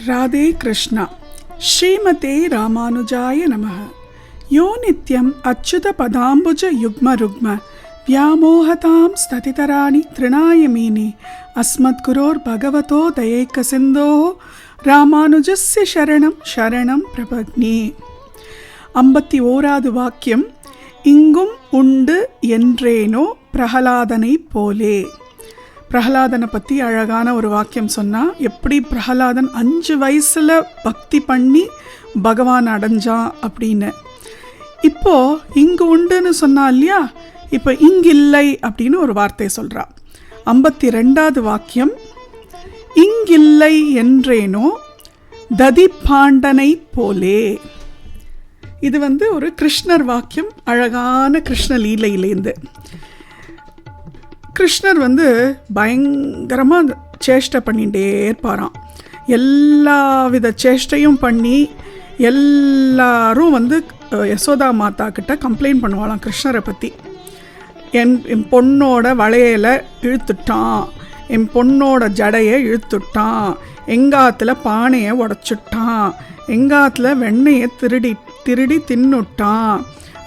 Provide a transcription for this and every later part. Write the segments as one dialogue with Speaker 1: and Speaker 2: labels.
Speaker 1: ராதே கிருஷ்ணா. ஸ்ரீமதே ராமானுஜாய நமः. யோ நித்யம் அச்சுத பதாம்புஜ யுக்ம ருக்ம வியாமோகதாம் ஸ்ததிதராணி த்ரிணாய மீனே அஸ்மத் குரோர் பகவதோ தயைக்க சிந்தோ ராமானுஜஸ்ய சரணம் சரணம் பிரபக்னே. 51வது வாக்கியம். இங்கும் உண்டு என்றேனோ பிரகலாதனை போலே. பிரகலாதனை பற்றி அழகான ஒரு வாக்கியம் சொன்னால், எப்படி பிரகலாதன் 5 வயசில் பக்தி பண்ணி பகவான் அடைஞ்சான் அப்படின்னு. இப்போது இங்கு உண்டுன்னு சொன்னா இல்லையா, இப்போ இங்கில்லை அப்படின்னு ஒரு வார்த்தை சொல்கிறா. 52வது வாக்கியம். இங்கில்லை என்றேனோ ததிபாண்டனை போலே. இது ஒரு கிருஷ்ணர் வாக்கியம், அழகான கிருஷ்ண லீலையிலேருந்து. கிருஷ்ணர் பயங்கரமாக சேஷ்டை பண்ணிகிட்டே இருப்பாராம். எல்லா வித சேஷ்டையும் பண்ணி எல்லாரும் யசோதா மாதா கிட்ட கம்ப்ளைண்ட் பண்ணுவாளாம் கிருஷ்ணரை பற்றி. என் பொண்ணோட வளையலை இழுத்துட்டான், என் பொண்ணோட ஜடையை இழுத்துட்டான், எங்காத்தில் பானையை உடச்சுட்டான், எங்காத்தில் வெண்ணெயை திருடி தின்னுட்டான்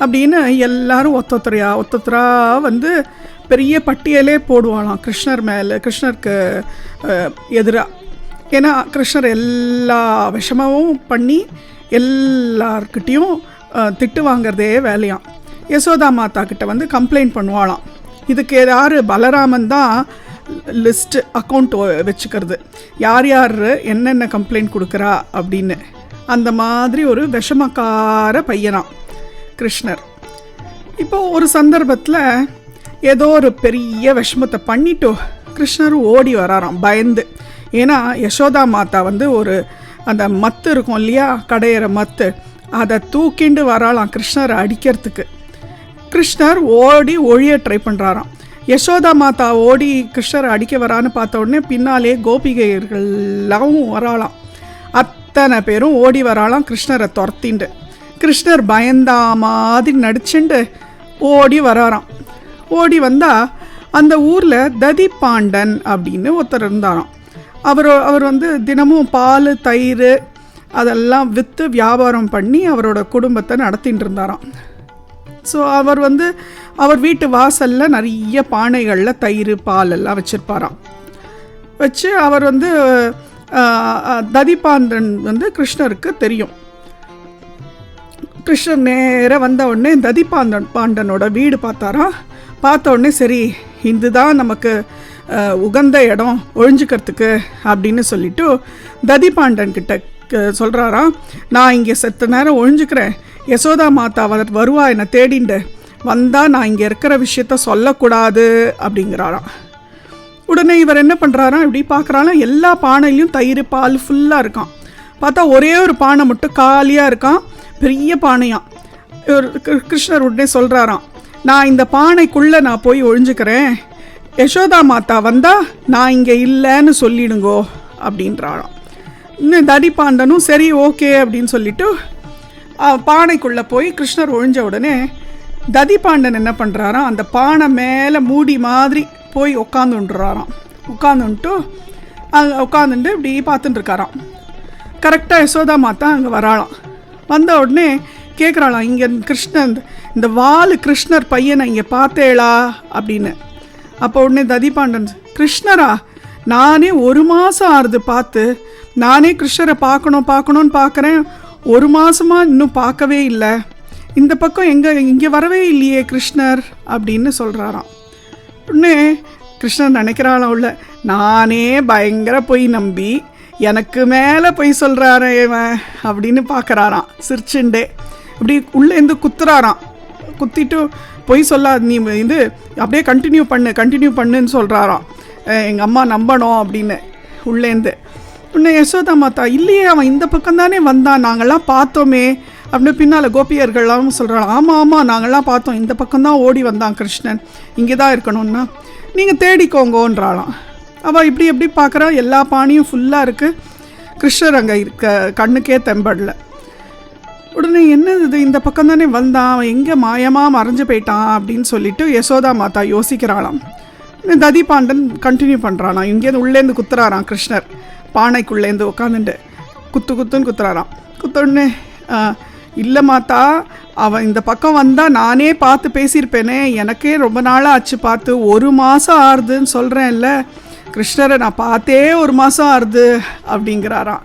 Speaker 1: அப்படின்னு எல்லாரும் ஒத்தொத்தரா பெரிய பட்டியலே போடுவாளாம் கிருஷ்ணர் மேலே, கிருஷ்ணருக்கு எதிராக. ஏன்னா கிருஷ்ணர் எல்லா விஷமமும் பண்ணி எல்லார்கிட்டையும் திட்டு வாங்கிறதே வேலையாம். யசோதா மாதா கிட்ட கம்ப்ளைண்ட் பண்ணுவாளாம். இதுக்கு யார், பலராமன் தான் லிஸ்ட்டு அக்கௌண்ட் வச்சுக்கிறது, யார் யார் என்னென்ன கம்ப்ளைண்ட் கொடுக்குறா அப்படின்னு. அந்த மாதிரி ஒரு விஷமக்கார பையனாம் கிருஷ்ணர். இப்போது ஒரு சந்தர்ப்பத்தில் ஏதோ ஒரு பெரிய விஷமத்தை பண்ணிட்டு கிருஷ்ணர் ஓடி வராராம் பயந்து. ஏன்னா யசோதா மாதா ஒரு அந்த மத்து இருக்கும் இல்லையா, கடையிற மத்து, அதை தூக்கிண்டு வராலாம் கிருஷ்ணரை அடிக்கிறதுக்கு. கிருஷ்ணர் ஓடி ஒழிய ட்ரை பண்ணுறாராம். யசோதா மாதா ஓடி கிருஷ்ணரை அடிக்க வரான்னு பார்த்த உடனே பின்னாலே கோபிகைகள்லாம் வராலாம். அத்தனை பேரும் ஓடி வராலாம் கிருஷ்ணரை துரத்திண்டு. கிருஷ்ணர் பயந்தா மாதிரி நடிச்சுண்டு ஓடி வராராம். ஓடி வந்தால் அந்த ஊரில் ததிபாண்டன் அப்படின்னு ஒருத்தர் இருந்தாராம். அவர் தினமும் பால் தயிர் அதெல்லாம் விற்று வியாபாரம் பண்ணி அவரோட குடும்பத்தை நடத்திட்டு இருந்தாராம். ஸோ அவர் வீட்டு வாசலில் நிறைய பானைகளில் தயிர் பால் எல்லாம் வச்சுருப்பாராம். வச்சு அவர் ததிபாண்டன் கிருஷ்ணருக்கு தெரியும். கிருஷ்ணர் நேர வந்த உடனே ததிபாண்டனோட வீடு பார்த்தாராம். பார்த்த உடனே சரி, இதுதான் நமக்கு உகந்த இடம் ஒழிஞ்சுக்கிறதுக்கு அப்படின்னு சொல்லிட்டு ததிபாண்டன் கிட்ட சொல்கிறாராம், நான் இங்கே செத்த நேரம் ஒழிஞ்சுக்கிறேன், யசோதா மாதா வருவா என்னை தேடிண்டு வந்தால் நான் இங்கே இருக்கிற விஷயத்த சொல்லக்கூடாது அப்படிங்கிறாராம். உடனே இவர் என்ன பண்ணுறாராம், இப்படி பார்க்குறாலும் எல்லா பானையிலையும் தயிர் பால் ஃபுல்லாக இருக்கான். பார்த்தா ஒரே ஒரு பானை மட்டும் காலியாக இருக்கான், பெரிய பானையாம். கிருஷ்ணர் உடனே சொல்கிறாராம், நான் இந்த பானைக்குள்ளே நான் போய் ஒழிஞ்சுக்கிறேன், யசோதா மாதா வந்தால் நான் இங்கே இல்லைன்னு சொல்லிடுங்கோ அப்படின்றாராம். இன்னும் ததிபாண்டனும் சரி ஓகே அப்படின்னு சொல்லிட்டு பானைக்குள்ளே போய் கிருஷ்ணர் ஒழிஞ்ச உடனே ததிபாண்டன் என்ன பண்ணுறாராம், அந்த பானை மேலே மூடி மாதிரி போய் உட்காந்துட்டுறாராம். உட்காந்துட்டு இப்படி பார்த்துட்டுருக்காராம். கரெக்டாக யசோதா மாதா அங்கே வராளாம். வந்த உடனே கேட்குறாளாம், இங்கே கிருஷ்ணன் இந்த வாலு கிருஷ்ணர் பையனை இங்கே பார்த்தேளா அப்படின்னு. அப்போ உடனே ததிபாண்டன், கிருஷ்ணரா, நானே 1 மாதம் ஆறுது பார்த்து, நானே கிருஷ்ணரை பார்க்கணும்னு பார்க்குறேன், 1 மாதமாக இன்னும் பார்க்கவே இல்லை, இந்த பக்கம் இங்கே வரவே இல்லையே கிருஷ்ணர் அப்படின்னு சொல்கிறாராம். உடனே கிருஷ்ணர் நினைக்கிறாளாம், உள்ள நானே பயங்கர பொய் நம்பி எனக்கு மேலே பொய் சொல்கிறாரே இவன் அப்படின்னு பார்க்குறாராம் சிரிச்சுண்டே. இப்படி உள்ளேருந்து குத்துறாராம். குத்திட்டு பொய் சொல்லாது, நீ அப்படியே கண்டினியூ பண்ணுன்னு சொல்கிறாராம், எங்கள் அம்மா நம்பணும் அப்படின்னு உள்ளேருந்து. உடனே யசோதா மாதா, இல்லையே அவன் இந்த பக்கம் தானே வந்தான், நாங்கள்லாம் பார்த்தோமே அப்படின்னு பின்னால் கோபியர்கள்லாம் சொல்கிறாங்க. ஆமாம் நாங்கள்லாம் பார்த்தோம், இந்த பக்கம்தான் ஓடி வந்தான் கிருஷ்ணன், இங்கே தான் இருக்கணும்னா நீங்கள் தேடிக்கோங்கன்றாளாம். அவள் இப்படி பார்க்குறா, எல்லா பானையும் ஃபுல்லாக இருக்குது, கிருஷ்ணர் அங்கே இருக்க கண்ணுக்கே தெம்படல. உடனே என்னது இந்த பக்கம் தானே வந்தான், அவன் எங்கே மாயமாக மறைஞ்சு போயிட்டான் அப்படின்னு சொல்லிட்டு யசோதா மாதா யோசிக்கிறாளாம். ததிபாண்டன் கண்டினியூ பண்ணுறானா, இங்கேருந்து உள்ளேருந்து குத்துறாராம் கிருஷ்ணர் பானைக்குள்ளேருந்து உட்காந்துட்டு. குத்துன்னு குத்துறாராம். குத்தோடனே இல்லை மாத்தா, அவன் இந்த பக்கம் வந்தால் நானே பார்த்து பேசியிருப்பேனே, எனக்கே ரொம்ப நாளாக ஆச்சு பார்த்து, 1 மாதம் ஆறுதுன்னு சொல்கிறேன்ல, கிருஷ்ணரை நான் பார்த்தே 1 மாதம் ஆறுது அப்படிங்கிறாராம்.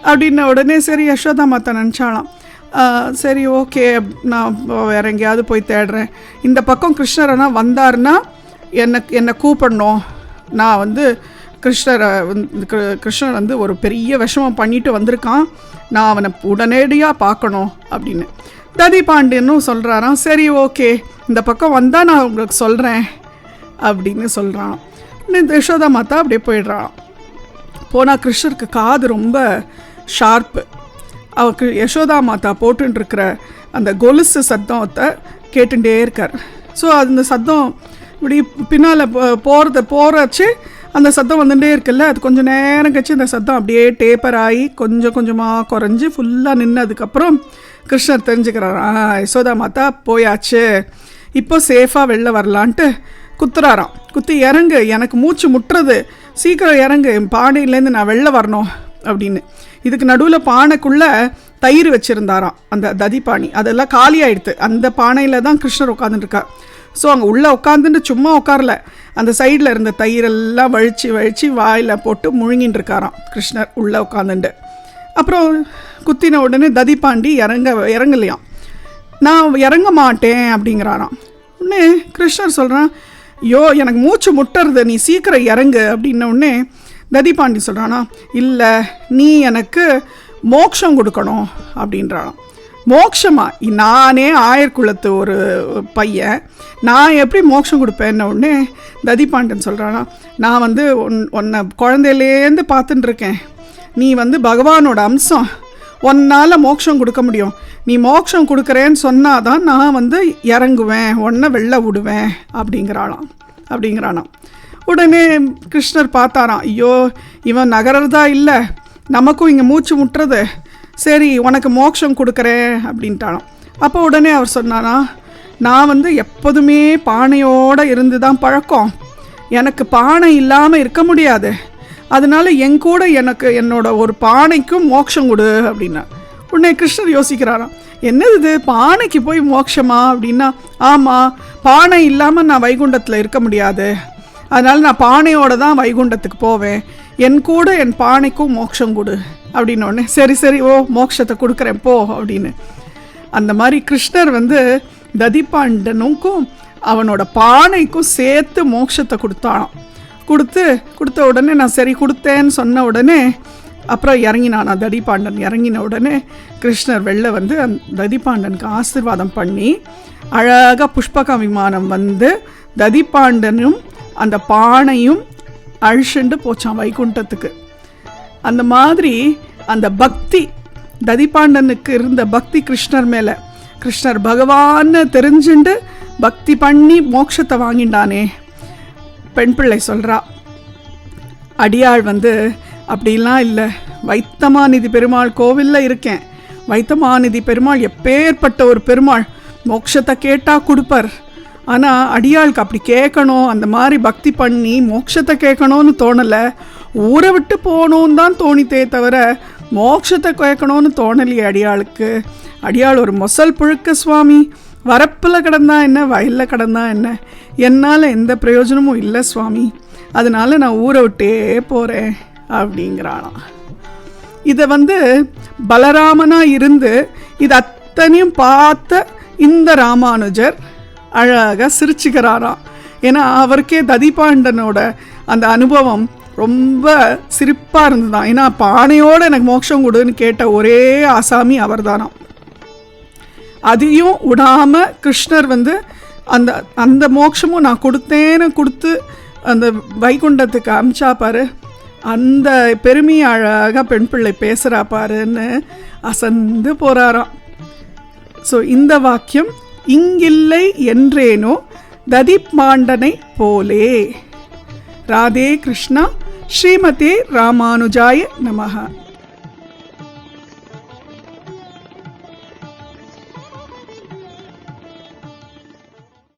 Speaker 1: அப்படின்ன உடனே சரி யசோதா மாத்தா நினச்சாலாம், சரி ஓகே, நான் வேறு எங்கேயாவது போய் தேடுறேன், இந்த பக்கம் கிருஷ்ணரனா வந்தாருன்னா என்னை கூப்பிடணும், நான் வந்து கிருஷ்ணர் வந்து ஒரு பெரிய விஷமம் பண்ணிட்டு வந்திருக்கான், நான் அவனை உடனடியாக பார்க்கணும் அப்படின்னு ததி பாண்டியனும் சொல்கிறாராம். சரி ஓகே, இந்த பக்கம் வந்தால் நான் உங்களுக்கு சொல்கிறேன் அப்படின்னு சொல்கிறான். இந்த யசோதா மாதா அப்படியே போயிடுறான். போனால் கிருஷ்ணருக்கு காது ரொம்ப ஷார்ப்பு. அவருக்கு யசோதா மாதா போட்டுருக்கிற அந்த கொலுசு சத்தத்தை கேட்டுட்டே இருக்கார். ஸோ அந்த சத்தம் இப்படி பின்னால் போகிறச்சு அந்த சத்தம் வந்துட்டே இருக்குல்ல, அது கொஞ்சம் நேரம் கழிச்சு அந்த சத்தம் அப்படியே டேப்பர் ஆகி கொஞ்சம் கொஞ்சமாக குறைஞ்சி ஃபுல்லாக நின்னதுக்கப்புறம் கிருஷ்ணர் தெரிஞ்சுக்கிறாரா, யசோதா மாதா போயாச்சு, இப்போ சேஃபாக வெளில வரலான்ட்டு குத்துறாராம். குத்தி இறங்கு, எனக்கு மூச்சு முட்டுறது, சீக்கிரம் இறங்கு, பானையிலேருந்து நான் வெளில வரணும் அப்படின்னு. இதுக்கு நடுவில் பானைக்குள்ளே தயிர் வச்சுருந்தாராம் அந்த ததிபாணி, அதெல்லாம் காலி ஆகிடுது. அந்த பானையில் தான் கிருஷ்ணர் உட்காந்துட்டுருக்கார். ஸோ அங்கே உள்ளே உட்காந்துட்டு சும்மா உட்காரல, அந்த சைடில் இருந்த தயிரெல்லாம் வழித்து வாயில் போட்டு முழுங்கின்னு இருக்காராம் கிருஷ்ணர் உள்ளே உட்காந்துட்டு. அப்புறம் குத்தின உடனே ததிபாண்டி இறங்கலையாம். நான் இறங்க மாட்டேன் அப்படிங்கிறாராம். உடனே கிருஷ்ணர் சொல்கிறான், ஐயோ எனக்கு மூச்சு முட்டுறது, நீ சீக்கிரம் இறங்கு அப்படின்ன உடனே ததிபாண்டி சொல்கிறானா, இல்லை நீ எனக்கு மோட்சம் கொடுக்கணும் அப்படின்றானாம். மோட்சமா? நானே ஆயர்குலத்து ஒரு பையன், நான் எப்படி மோட்சம் கொடுப்பேன்ன உடனே ததிபாண்டன் சொல்கிறானா, நான் வந்து உன்னை குழந்தையிலேருந்து பார்த்துட்டுருக்கேன், நீ வந்து பகவானோட அம்சம், உன்னால் மோட்சம் கொடுக்க முடியும், நீ மோட்சம் கொடுக்குறேன்னு சொன்னாதான் நான் வந்து இறங்குவேன், உன்னை வெளில விடுவேன் அப்படிங்கிறானாம். உடனே கிருஷ்ணர் பார்த்தாராம், ஐயோ இவன் நகரதா இல்லை, நமக்கும் இங்கே மூச்சு முட்டுறது, சரி உனக்கு மோட்சம் கொடுக்குறேன் அப்படின்ட்டானாம். அப்போ உடனே அவர் சொன்னானா, நான் வந்து எப்போதுமே பானையோடு இருந்து தான் பழக்கம், எனக்கு பானை இல்லாமல் இருக்க முடியாது, அதனால கூட எனக்கு என்னோட ஒரு பானைக்கும் மோட்சம் கொடு அப்படின்னா. உடனே கிருஷ்ணர் யோசிக்கிறாராம், என்னது இது பானைக்கு போய் மோட்சமா அப்படின்னா, ஆமாம் பானை இல்லாமல் நான் வைகுண்டத்தில் இருக்க முடியாது, அதனால் நான் பானையோடு தான் வைகுண்டத்துக்கு போவேன், கூட என் பானைக்கும் மோட்சம் கொடு அப்படின்னோடனே சரி ஓ மோட்சத்தை கொடுக்குறேன் போ அப்படின்னு. அந்த மாதிரி கிருஷ்ணர் வந்து ததிபாண்டனுக்கும் அவனோட பானைக்கும் சேர்த்து மோட்சத்தை கொடுத்தானாம். கொடுத்த உடனே நான் சரி கொடுத்தேன்னு சொன்ன உடனே அப்புறம் இறங்கினானா ததிபாண்டன். இறங்கின உடனே கிருஷ்ணர் வெளில வந்து ததிபாண்டனுக்கு ஆசீர்வாதம் பண்ணி அழகாக புஷ்பக விமானம் வந்து ததிபாண்டனும் அந்த பானையும் அழிச்சுண்டு போச்சான் வைகுண்டத்துக்கு. அந்த மாதிரி அந்த பக்தி, ததிபாண்டனுக்கு இருந்த பக்தி கிருஷ்ணர் மேலே, கிருஷ்ணர் பகவான்னு தெரிஞ்சுண்டு பக்தி பண்ணி மோட்சத்தை வாங்கிண்டானே. பெண் பிள்ளை சொல்கிறா, அடியாள் வந்து அப்படிலாம் இல்லை, வைத்தமாநிதி பெருமாள் கோவிலில் இருக்கேன், வைத்தமாநிதி பெருமாள் எப்பேற்பட்ட ஒரு பெருமாள், மோட்சத்தை கேட்டால் கொடுப்பார், ஆனால் அடியாளுக்கு அப்படி கேட்கணும், அந்த மாதிரி பக்தி பண்ணி மோட்சத்தை கேட்கணும்னு தோணலை, ஊரை விட்டு போகணுன்னு தான் தோணித்தே தவிர மோட்சத்தை கேட்கணும்னு தோணலையே அடியாளுக்கு. அடியாள் ஒரு மொசல் புழுக்க சுவாமி, வரப்பில் கிடந்தா என்ன வயலில் கிடந்தா என்ன, என்னால் எந்த பிரயோஜனமும் இல்லை சுவாமி, அதனால நான் ஊரை விட்டே போகிறேன் அப்படிங்கிறானாம். இதை வந்து பலராமனாக இருந்து இது அத்தனையும் பார்த்த இந்த ராமானுஜர் அழகாக சிரிச்சுக்கிறாராம். ஏன்னா அவருக்கே ததிபாண்டனோட அந்த அனுபவம் ரொம்ப சிரிப்பாக இருந்ததுதான். ஏன்னா பானையோடு எனக்கு மோட்சம் கொடுன்னு கேட்ட ஒரே ஆசாமி அவர் தானாம். அதையும் விடாமல் கிருஷ்ணர் வந்து அந்த அந்த மோட்சமும் நான் கொடுத்து அந்த வைகுண்டத்துக்கு அமிச்சா பாரு, அந்த பெருமையை அழகாக பெண் பிள்ளை பேசுகிறா பாருன்னு அசந்து போகிறாராம். ஸோ இந்த வாக்கியம், இங்கில்லை என்றேனோ ததிபாண்டனை போலே. ராதே கிருஷ்ணா. ஸ்ரீமதே ராமானுஜாய நமஹ.